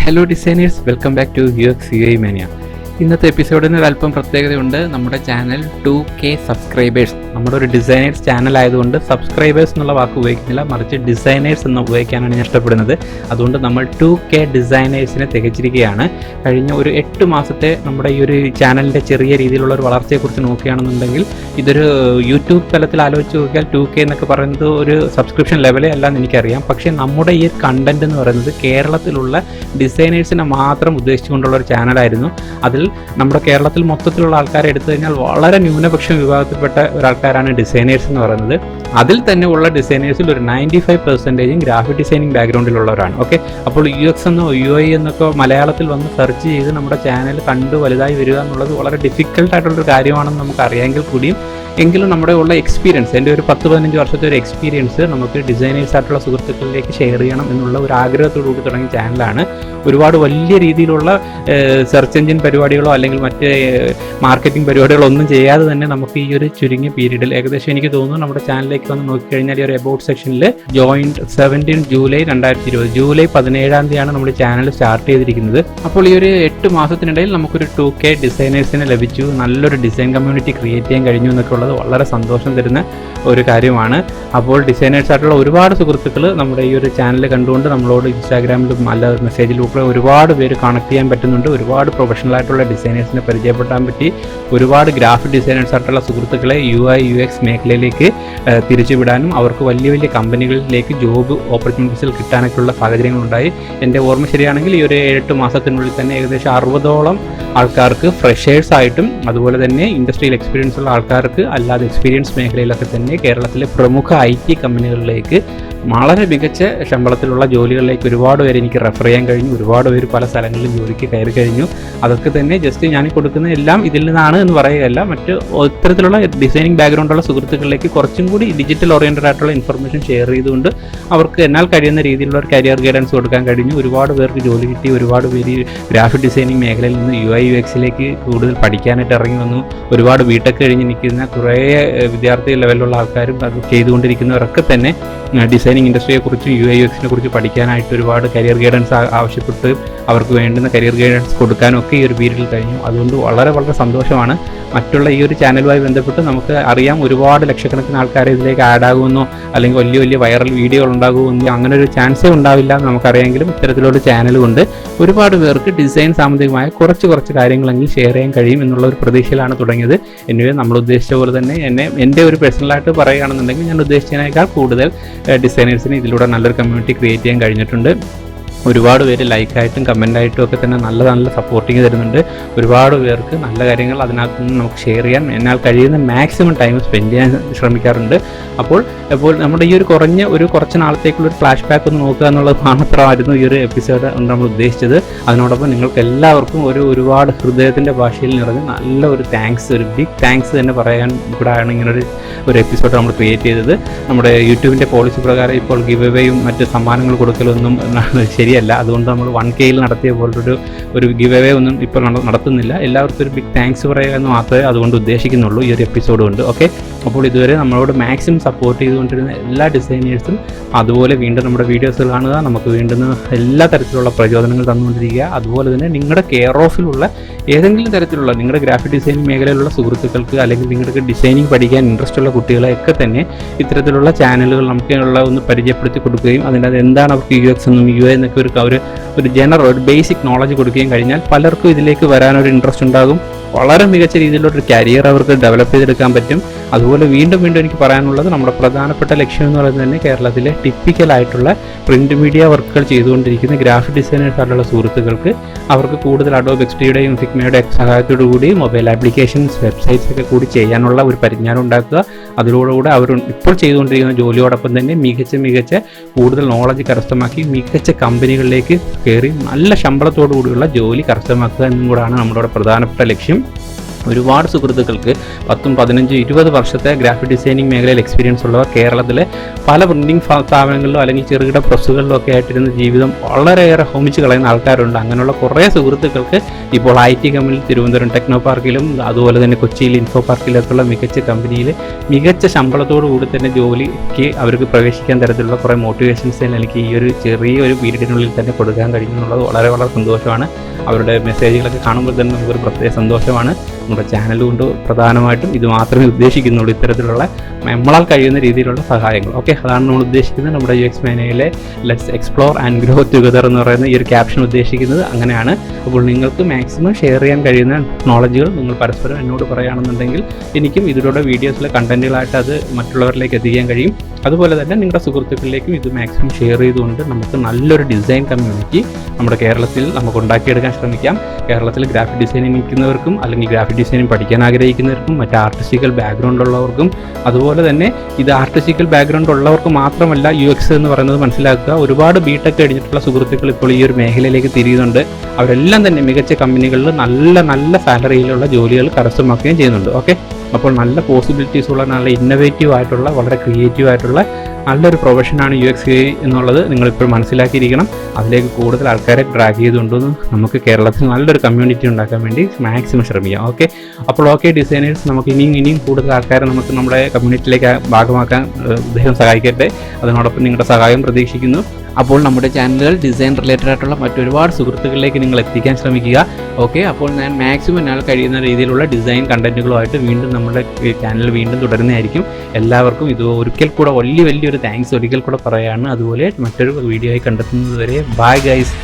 Hello designers, welcome back to UXUIMANIA. ഇന്നത്തെ എപ്പിസോഡിന് ഒരല്പം പ്രത്യേകതയുണ്ട്. നമ്മുടെ ചാനൽ 2K സബ്സ്ക്രൈബേഴ്സ്. നമ്മുടെ ഒരു ഡിസൈനേഴ്സ് ചാനൽ ആയതുകൊണ്ട് സബ്സ്ക്രൈബേഴ്സ് എന്നുള്ള വാക്ക് ഉപയോഗിക്കുന്നില്ല, മറിച്ച് ഡിസൈനേഴ്സ് എന്ന് ഉപയോഗിക്കാനാണ് ഞാൻ ഇഷ്ടപ്പെടുന്നത്. അതുകൊണ്ട് നമ്മൾ 2K ഡിസൈനേഴ്സിനെ തികച്ചിരിക്കുകയാണ്. കഴിഞ്ഞ ഒരു 8 മാസത്തെ നമ്മുടെ ഈ ഒരു ചാനലിൻ്റെ ചെറിയ രീതിയിലുള്ള ഒരു വളർച്ചയെക്കുറിച്ച് നോക്കുകയാണെന്നുണ്ടെങ്കിൽ ഇതൊരു യൂട്യൂബ് തലത്തിൽ ആലോചിച്ച് നോക്കിയാൽ 2K എന്നൊക്കെ പറയുന്നത് ഒരു സബ്സ്ക്രിപ്ഷൻ ലെവലേ അല്ലാന്ന് എനിക്കറിയാം. പക്ഷേ നമ്മുടെ ഈ കണ്ടന്റ് എന്ന് പറയുന്നത് കേരളത്തിലുള്ള ഡിസൈനേഴ്സിനെ മാത്രം ഉദ്ദേശിച്ചുകൊണ്ടുള്ള ഒരു ചാനലായിരുന്നു. അതിൽ നമ്മുടെ കേരളത്തിൽ മൊത്തത്തിലുള്ള ആൾക്കാരെ എടുത്തു കഴിഞ്ഞാൽ വളരെ ന്യൂനപക്ഷ വിഭാഗത്തിൽപ്പെട്ട ഒരാൾക്കാരാണ് ഡിസൈനേഴ്സ് എന്ന് പറയുന്നത്. അതിൽ തന്നെ ഉള്ള ഡിസൈനേഴ്സിൽ ഒരു 95% ഗ്രാഫിക് ഡിസൈനിങ് ബാക്ക്ഗ്രൗണ്ടിലുള്ളവരാണ്. ഓക്കെ, അപ്പോൾ UX എന്നോ UI എന്നൊക്കെ മലയാളത്തിൽ വന്ന് സെർച്ച് ചെയ്ത് നമ്മുടെ ചാനൽ കണ്ട് വലുതായി വരിക എന്നുള്ളത് വളരെ ഡിഫിക്കൽട്ടായിട്ടുള്ളൊരു കാര്യമാണെന്ന് നമുക്ക് അറിയാമെങ്കിൽ കൂടിയും എങ്കിലും നമ്മുടെ ഉള്ള എക്സ്പീരിയൻസ്, എൻ്റെ ഒരു 10-15 വർഷത്തെ ഒരു എക്സ്പീരിയൻസ് നമുക്ക് ഡിസൈനേഴ്സ് ആയിട്ടുള്ള സുഹൃത്തുക്കളിലേക്ക് ഷെയർ ചെയ്യണം എന്നുള്ള ഒരു ആഗ്രഹത്തോടുകൂടി തുടങ്ങിയ ചാനലാണ്. ഒരുപാട് വലിയ രീതിയിലുള്ള സെർച്ച് എഞ്ചിൻ പരിപാടികളോ അല്ലെങ്കിൽ മറ്റ് മാർക്കറ്റിംഗ് പരിപാടികളോ ഒന്നും ചെയ്യാതെ തന്നെ നമുക്ക് ഈ ഒരു ചുരുങ്ങിയ പീരീഡിൽ ഏകദേശം എനിക്ക് തോന്നുന്നു നമ്മുടെ ചാനലിലേക്ക് വന്ന് നോക്കിക്കഴിഞ്ഞാൽ ഈ ഒരു എബൌട്ട് സെക്ഷനിൽ ജോയിൻറ്റ് 17 ജൂലൈ 2020 ജൂലൈ 17-ാം തീയതിയാണ് നമ്മുടെ ചാനൽ സ്റ്റാർട്ട് ചെയ്തിരിക്കുന്നത്. അപ്പോൾ ഈ ഒരു 8 മാസത്തിനിടയിൽ നമുക്കൊരു 2K ഡിസൈനേഴ്സിനെ ലഭിച്ചു, നല്ലൊരു ഡിസൈൻ കമ്മ്യൂണിറ്റി ക്രിയേറ്റ് ചെയ്യാൻ കഴിഞ്ഞു എന്നൊക്കെ ഉള്ളത് വളരെ സന്തോഷം തരുന്ന ഒരു കാര്യമാണ്. അപ്പോൾ ഡിസൈനേഴ്സ് ആയിട്ടുള്ള ഒരുപാട് സുഹൃത്തുക്കൾ നമ്മുടെ ഈ ഒരു ചാനൽ കണ്ടുകൊണ്ട് നമ്മളോട് ഇൻസ്റ്റാഗ്രാമിലും അല്ല മെസ്സേജിലൂടെ ഒരുപാട് പേര് കണക്ട് ചെയ്യാൻ പറ്റുന്നുണ്ട്. ഒരുപാട് പ്രൊഫഷണൽ ആയിട്ടുള്ള ഡിസൈനേഴ്സിനെ പരിചയപ്പെടാൻ പറ്റി. ഒരുപാട് ഗ്രാഫിക് ഡിസൈനേഴ്സ് ആയിട്ടുള്ള സുഹൃത്തുക്കളെ UI UX മേഖലയിലേക്ക് തിരിച്ചുവിടാനും അവർക്ക് വലിയ വലിയ കമ്പനികളിലേക്ക് ജോബ് ഓപ്പർച്യൂണിറ്റീസിൽ കിട്ടാനൊക്കെയുള്ള സാഹചര്യങ്ങളുണ്ടായി. എൻ്റെ ഓർമ്മ ശരിയാണെങ്കിൽ ഈ ഒരു 8 മാസത്തിനുള്ളിൽ തന്നെ ഏകദേശം 60ഓളം ആൾക്കാർക്ക് ഫ്രഷേഴ്സ് ആയിട്ടും അതുപോലെ തന്നെ ഇൻഡസ്ട്രിയൽ എക്സ്പീരിയൻസ് ഉള്ള ആൾക്കാർക്ക് അല്ലാതെ എക്സ്പീരിയൻസ് മേഖലയിലൊക്കെ തന്നെ കേരളത്തിലെ പ്രമുഖ IT കമ്പനികളിലേക്ക് വളരെ മികച്ച ശമ്പളത്തിലുള്ള ജോലികളിലേക്ക് ഒരുപാട് പേര് എനിക്ക് റെഫർ ചെയ്യാൻ കഴിഞ്ഞു. ഒരുപാട് പേര് പല സ്ഥലങ്ങളിലും ജോലിക്ക് കയറി കഴിഞ്ഞു. അതൊക്കെ തന്നെ ജസ്റ്റ് ഞാൻ കൊടുക്കുന്ന എല്ലാം ഇതിൽ നിന്നാണ് എന്ന് പറയുകയല്ല, മറ്റ് ഇത്തരത്തിലുള്ള ഡിസൈനിങ് ബാക്ക്ഗ്രൗണ്ടുള്ള സുഹൃത്തുക്കളിലേക്ക് കുറച്ചും കൂടി ഡിജിറ്റൽ ഓറിയൻറ്റഡ് ആയിട്ടുള്ള ഇൻഫർമേഷൻ ഷെയർ ചെയ്തുകൊണ്ട് അവർക്ക് എന്നാൽ കഴിയുന്ന രീതിയിലുള്ള ഒരു കരിയർ ഗൈഡൻസ് കൊടുക്കാൻ കഴിഞ്ഞു. ഒരുപാട് പേർക്ക് ജോലി കിട്ടി. ഒരുപാട് പേര് ഗ്രാഫിക് ഡിസൈനിങ് മേഖലയിൽ നിന്ന് UI UXലേക്ക് കൂടുതൽ പഠിക്കാനായിട്ട് ഇറങ്ങി വന്നു. ഒരുപാട് ബിടെക് കഴിഞ്ഞ് നിൽക്കുന്ന കുറേ വിദ്യാർത്ഥി ലെവലിലുള്ള ആൾക്കാരും അത് ചെയ്തുകൊണ്ടിരിക്കുന്നവരൊക്കെ തന്നെ ഡിസൈനിങ് ഇൻഡസ്ട്രിയെക്കുറിച്ചും UI UXനെ കുറിച്ച് പഠിക്കാനായിട്ട് ഒരുപാട് കരിയർ ഗൈഡൻസ് ആവശ്യപ്പെട്ട് അവർക്ക് വേണ്ടുന്ന കരിയർ ഗൈഡൻസ് കൊടുക്കാനൊക്കെ ഈ ഒരു പീരീഡിൽ കഴിഞ്ഞു. അതുകൊണ്ട് വളരെ വളരെ സന്തോഷമാണ്. മറ്റുള്ള ഈ ഒരു ചാനലുമായി ബന്ധപ്പെട്ട് നമുക്ക് അറിയാം ഒരുപാട് ലക്ഷക്കണക്കിന് ആൾക്കാരെ ഇതിലേക്ക് ആഡ് ആകുമെന്നോ അല്ലെങ്കിൽ വലിയ വലിയ വൈറൽ വീഡിയോകൾ ഉണ്ടാകുമെന്നോ അങ്ങനെ ഒരു ചാൻസേ ഉണ്ടാവില്ല എന്ന് നമുക്കറിയാമെങ്കിലും ഇത്തരത്തിലുള്ള ചാനൽ കൊണ്ട് ഒരുപാട് പേർക്ക് ഡിസൈൻ സാമ്പത്തികമായ കുറച്ച് കാര്യങ്ങളെങ്കിലും ഷെയർ ചെയ്യാൻ കഴിയും എന്നുള്ള ഒരു പ്രതീക്ഷയിലാണ് തുടങ്ങിയത്. എന്നിവ നമ്മൾ ഉദ്ദേശിച്ച പോലെ തന്നെ എൻ്റെ ഒരു പേഴ്സണലായിട്ട് പറയുകയാണെന്നുണ്ടെങ്കിൽ ഞാൻ ഉദ്ദേശിച്ചതിനേക്കാൾ കൂടുതൽ ഡിസൈനേഴ്സിന് ഇതിലൂടെ നല്ലൊരു കമ്മ്യൂണിറ്റി ക്രിയേറ്റ് ചെയ്യാൻ കഴിഞ്ഞിട്ടുണ്ട്. ഒരുപാട് പേര് ലൈക്കായിട്ടും കമൻ്റായിട്ടും ഒക്കെ തന്നെ നല്ല സപ്പോർട്ടിങ് തരുന്നുണ്ട്. ഒരുപാട് പേർക്ക് നല്ല കാര്യങ്ങൾ അതിനകത്ത് നിന്ന് നമുക്ക് ഷെയർ ചെയ്യാൻ എന്നാൽ കഴിയുന്ന മാക്സിമം ടൈം സ്പെൻഡ് ചെയ്യാൻ ശ്രമിക്കാറുണ്ട്. അപ്പോൾ നമ്മുടെ ഈ ഒരു കുറച്ച് നാളത്തേക്കുള്ള ഒരു ഫ്ലാഷ് ബാക്ക് ഒന്ന് നോക്കുക എന്നുള്ളത് മാത്രമായിരുന്നു ഈ ഒരു എപ്പിസോഡ് കൊണ്ട് നമ്മൾ ഉദ്ദേശിച്ചത്. അതിനോടൊപ്പം നിങ്ങൾക്ക് എല്ലാവർക്കും ഒരുപാട് ഹൃദയത്തിൻ്റെ ഭാഷയിൽ നിറഞ്ഞ് നല്ല ഒരു താങ്ക്സ്, ഒരു ബിഗ് താങ്ക്സ് തന്നെ പറയാൻ കൂടാണ് ഇങ്ങനൊരു എപ്പിസോഡ് നമ്മൾ ക്രിയേറ്റ് ചെയ്തത്. നമ്മുടെ യൂട്യൂബിൻ്റെ പോളിസി പ്രകാരം ഇപ്പോൾ ഗിവ് അവേയും മറ്റ് സമ്മാനങ്ങൾ കൊടുക്കലൊന്നും ശരിയല്ല. അതുകൊണ്ട് നമ്മൾ 1Kയിൽ നടത്തിയ പോലൊരു ഗിവ് അവേ ഒന്നും ഇപ്പോൾ നടത്തുന്നില്ല. എല്ലാവർക്കും ഒരു ബിഗ് താങ്ക്സ് പറയുക എന്ന് മാത്രമേ അതുകൊണ്ട് ഉദ്ദേശിക്കുന്നുള്ളൂ ഈ ഒരു എപ്പിസോഡ് കൊണ്ട്. ഓക്കെ, അപ്പോൾ ഇതുവരെ നമ്മളോട് മാക്സിമം സപ്പോർട്ട് ചെയ്തുകൊണ്ടിരുന്ന എല്ലാ ഡിസൈനേഴ്സും അതുപോലെ വീണ്ടും നമ്മുടെ വീഡിയോസ് കാണുക, നമുക്ക് വേണ്ടുന്ന എല്ലാ തരത്തിലുള്ള പ്രചോദനങ്ങൾ തന്നുകൊണ്ടിരിക്കുക. അതുപോലെ തന്നെ നിങ്ങളുടെ കെയർ ഓഫിലുള്ള ഏതെങ്കിലും തരത്തിലുള്ള നിങ്ങളുടെ ഗ്രാഫിക് ഡിസൈനിങ് മേഖലയിലുള്ള സുഹൃത്തുക്കൾക്ക് അല്ലെങ്കിൽ നിങ്ങൾക്ക് ഡിസൈനിങ് പഠിക്കാൻ ഇൻട്രസ്റ്റ് ഉള്ള കുട്ടികളെയൊക്കെ തന്നെ ഇത്തരത്തിലുള്ള ചാനലുകൾ നമുക്കുള്ള ഒന്ന് പരിചയപ്പെടുത്തി കൊടുക്കുകയും അതിൻ്റെ അത് എന്താണ് അവർക്ക് UX എന്നും UI എന്നൊക്കെ ഒരു ജനറൽ ഒരു ബേസിക് നോളജ് കൊടുക്കുകയും കഴിഞ്ഞാൽ പലർക്കും ഇതിലേക്ക് വരാനൊരു ഇൻട്രസ്റ്റ് ഉണ്ടാകും. വളരെ മികച്ച രീതിയിലൊരു കരിയർ അവർക്ക് ഡെവലപ്പ് ചെയ്തെടുക്കാൻ പറ്റും. അതുപോലെ വീണ്ടും എനിക്ക് പറയാനുള്ളത് നമ്മുടെ പ്രധാനപ്പെട്ട ലക്ഷ്യം എന്ന് പറയുന്നത് തന്നെ കേരളത്തിലെ ടിപ്പിക്കലായിട്ടുള്ള പ്രിന്റ് മീഡിയ വർക്കുകൾ ചെയ്തുകൊണ്ടിരിക്കുന്ന ഗ്രാഫിക് ഡിസൈനേഴ്സ് ആയിട്ടുള്ള സുഹൃത്തുക്കൾക്ക് അവർക്ക് കൂടുതൽ Adobe XDയുടെയും ഫിഗ്മയുടെ സഹായത്തോടു കൂടി മൊബൈൽ ആപ്ലിക്കേഷൻസ് വെബ്സൈറ്റ്സ് ഒക്കെ കൂടി ചെയ്യാനുള്ള ഒരു പരിജ്ഞാനം ഉണ്ടാക്കുക. അതിലൂടെ അവർ ഇപ്പോൾ ചെയ്തുകൊണ്ടിരിക്കുന്ന ജോലിയോടൊപ്പം തന്നെ മികച്ച കൂടുതൽ നോളജ് കരസ്ഥമാക്കി മികച്ച കമ്പനികളിലേക്ക് കയറി നല്ല ശമ്പളത്തോടു കൂടിയുള്ള ജോലി കരസ്ഥമാക്കുക എന്നും കൂടാണ് നമ്മുടെ പ്രധാനപ്പെട്ട ലക്ഷ്യം. ഒരുപാട് സുഹൃത്തുക്കൾക്ക് 10, 15, 20 വർഷത്തെ ഗ്രാഫിക് ഡിസൈനിങ് മേഖലയിൽ എക്സ്പീരിയൻസ് ഉള്ളവർ കേരളത്തിലെ പല പ്രിൻറ്റിംഗ് സ്ഥാപനങ്ങളിലോ അല്ലെങ്കിൽ ചെറുകിട പ്രസ്സുകളിലോ ഒക്കെ ആയിട്ടിരുന്ന ജീവിതം വളരെയേറെ ഹോമിച്ച് കളയുന്ന ആൾക്കാരുണ്ട്. അങ്ങനെയുള്ള കുറേ സുഹൃത്തുക്കൾക്ക് ഇപ്പോൾ IT കമ്പനിയിൽ തിരുവനന്തപുരം ടെക്നോ പാർക്കിലും അതുപോലെ തന്നെ കൊച്ചിയിൽ ഇൻഫോ പാർക്കിലൊക്കെയുള്ള മികച്ച കമ്പനിയിൽ മികച്ച ശമ്പളത്തോടു കൂടി തന്നെ ജോലിക്ക് അവർക്ക് പ്രവേശിക്കാൻ തരത്തിലുള്ള കുറേ മോട്ടിവേഷൻസ് എനിക്ക് ഈ ഒരു ചെറിയൊരു പീരീഡിനുള്ളിൽ തന്നെ കൊടുക്കാൻ കഴിയും എന്നുള്ളത് വളരെ വളരെ സന്തോഷമാണ്. അവരുടെ മെസ്സേജുകളൊക്കെ കാണുമ്പോൾ തന്നെ നമുക്കൊരു പ്രത്യേക സന്തോഷമാണ്. നമ്മുടെ ചാനൽ കൊണ്ട് പ്രധാനമായിട്ടും ഇത് മാത്രമേ ഉദ്ദേശിക്കുന്നുള്ളൂ, ഇത്തരത്തിലുള്ള നമ്മളാൽ കഴിയുന്ന രീതിയിലുള്ള സഹായങ്ങൾ. ഓക്കെ, അതാണ് നമ്മൾ ഉദ്ദേശിക്കുന്നത്. നമ്മുടെ UXUIMANIAയിലെ let's explore and grow together എന്ന് പറയുന്ന ഈ ഒരു ക്യാപ്ഷൻ ഉദ്ദേശിക്കുന്നത് അങ്ങനെയാണ്. അപ്പോൾ നിങ്ങൾക്ക് മാക്സിമം ഷെയർ ചെയ്യാൻ കഴിയുന്ന നോളജുകൾ നിങ്ങൾ പരസ്പരം എന്നോട് പറയുകയാണെന്നുണ്ടെങ്കിൽ എനിക്കും ഇതിലൂടെ വീഡിയോസിലെ കണ്ടന്റുകളായിട്ട് അത് മറ്റുള്ളവരിലേക്ക് എത്തിക്കാൻ കഴിയും. അതുപോലെ തന്നെ നിങ്ങളുടെ സുഹൃത്തുക്കളിലേക്കും ഇത് മാക്സിമം ഷെയർ ചെയ്തുകൊണ്ട് നമുക്ക് നല്ലൊരു ഡിസൈൻ കമ്മ്യൂണിറ്റി നമ്മുടെ കേരളത്തിൽ നമുക്ക് ഉണ്ടാക്കിയെടുക്കാൻ ശ്രമിക്കാം. കേരളത്തിൽ ഗ്രാഫിക് ഡിസൈനിങ് നിൽക്കുന്നവർക്കും അല്ലെങ്കിൽ ഗ്രാഫിക് ഡിസൈനിങ് പഠിക്കാൻ ആഗ്രഹിക്കുന്നവർക്കും മറ്റ് ആർട്ടിസ്റ്റിക്കൽ ബാക്ക്ഗ്രൗണ്ട് ഉള്ളവർക്കും അതുപോലെ തന്നെ ഇത് ആർട്ടിസ്റ്റിക്കൽ ബാക്ക്ഗ്രൗണ്ട് ഉള്ളവർക്ക് മാത്രമല്ല UX എന്ന് പറയുന്നത് മനസ്സിലാക്കുക. ഒരുപാട് BTech കഴിഞ്ഞിട്ടുള്ള സുഹൃത്തുക്കൾ ഇപ്പോൾ ഈ ഒരു മേഖലയിലേക്ക് തിരിയുന്നുണ്ട്. അവരെല്ലാം തന്നെ മികച്ച കമ്പനികളിൽ നല്ല സാലറിയിലുള്ള ജോലികൾ കരസ്ഥമാക്കുകയും ചെയ്യുന്നുണ്ട്. ഓക്കെ, അപ്പോൾ നല്ല പോസിബിലിറ്റീസ് ഉള്ള നല്ല ഇന്നോവേറ്റീവ് ആയിട്ടുള്ള വളരെ ക്രിയേറ്റീവ് ആയിട്ടുള്ള നല്ലൊരു പ്രൊഫഷനാണ് UXUI എന്നുള്ളത് നിങ്ങളിപ്പോൾ മനസ്സിലാക്കിയിരിക്കണം. അതിലേക്ക് കൂടുതൽ ആൾക്കാരെ ഡ്രാഗ് ചെയ്തുകൊണ്ടുവന്ന് നമുക്ക് കേരളത്തിൽ നല്ലൊരു കമ്മ്യൂണിറ്റി ഉണ്ടാക്കാൻ വേണ്ടി മാക്സിമം ശ്രമിക്കാം. ഓക്കെ, അപ്പോൾ ഡിസൈനേഴ്സ് നമുക്ക് ഇനിയും കൂടുതൽ ആൾക്കാരെ നമുക്ക് നമ്മുടെ കമ്മ്യൂണിറ്റിയിലേക്ക് ഭാഗമാക്കാൻ അദ്ദേഹം സഹായിക്കട്ടെ. അതിനോടൊപ്പം നിങ്ങളുടെ സഹായം പ്രതീക്ഷിക്കുന്നു. അപ്പോൾ നമ്മുടെ ചാനലുകൾ ഡിസൈൻ റിലേറ്റഡ് ആയിട്ടുള്ള മറ്റൊരുപാട് സുഹൃത്തുക്കളിലേക്ക് നിങ്ങൾ എത്തിക്കാൻ ശ്രമിക്കുക. ഓക്കെ, അപ്പോൾ ഞാൻ മാക്സിമം എന്നാൽ കഴിയുന്ന രീതിയിലുള്ള ഡിസൈൻ കണ്ടന്റുകളുമായിട്ട് വീണ്ടും നമ്മുടെ ചാനൽ വീണ്ടും തുടരുന്നതായിരിക്കും. എല്ലാവർക്കും ഇത് ഒരിക്കൽ കൂടെ വലിയൊരു താങ്ക്സ് ഒരിക്കൽ കൂടെ പറയുകയാണ്. അതുപോലെ മറ്റൊരു വീഡിയോ ആയി കണ്ടെത്തുന്നത് വരെ ബൈ ഗൈസ്.